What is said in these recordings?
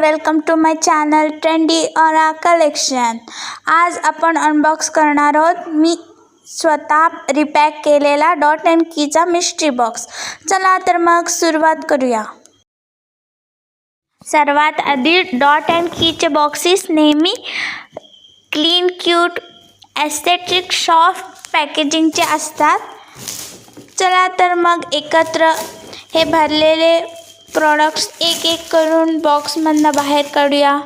Welcome to my channel trendy aura collection. आज आपण unbox करणार आहोत मी स्वतः रिपॅक केलेला डॉट अँड कीचा मिस्ट्री बॉक्स। चला तर मग सुरुवात करूया। सर्वात आधी डॉट अँड कीचे बॉक्सेस नेहमी क्लीन, क्यूट, एस्थेटिक, सॉफ्ट पॅकेजिंगचे असतात। चला तर मग एकत्र हे भरलेले प्रोडक्ट्स एक एक करून बॉक्समधनं बाहेर काढूया।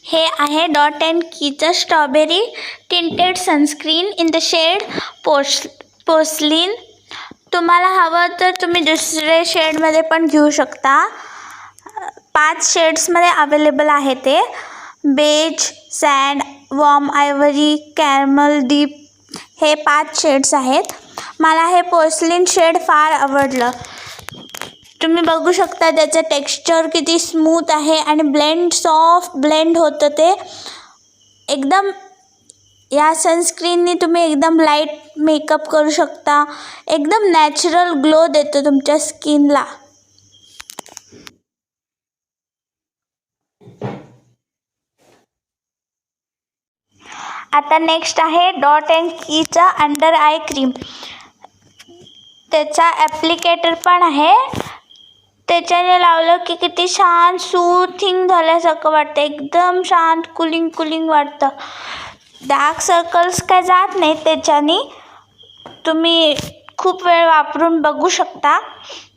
हे आहे डॉट अँड कीचं strawberry tinted sunscreen in the shade porcelain. तुम्हाला हवं तर तुम्ही दुसरे शेडमध्ये पण घेऊ शकता। 5 शेड्समध्ये अवेलेबल आहे ते beige, sand, warm ivory, caramel, deep हे 5 शेड्स आहेत। मला हे पोर्सलिन शेड फार आवडलं। तुम्ही बघू शकता त्याचं टेक्स्चर किती स्मूथ आहे आणि सॉफ्ट ब्लेंड होतं ते एकदम। या सनस्क्रीननी तुम्ही एकदम लाईट मेकअप करू शकता, एकदम नॅचरल ग्लो देतो तुमच्या स्किनला। आता नेक्स्ट आहे डॉट अँड कीचा अंडर आय क्रीम। त्याचा ॲप्लिकेटर पण आहे। त्याच्याने लावलं की किती शांत सूथिंग झाल्यासारखं वाटतं, एकदम शांत कुलिंग वाटतं। डार्क सर्कल्स काय जात नाहीत त्याच्याने। तुम्ही खूप वेळ वापरून बघू शकता।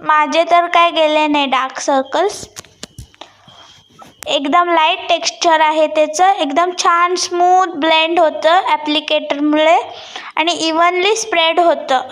माझे तर काय गेले नाही डार्क सर्कल्स। एकदम लाईट टेक्स्चर आहे त्याचं, एकदम छान स्मूथ ब्लेंड होतं ॲप्लिकेटरमुळे आणि इव्हनली स्प्रेड होतं।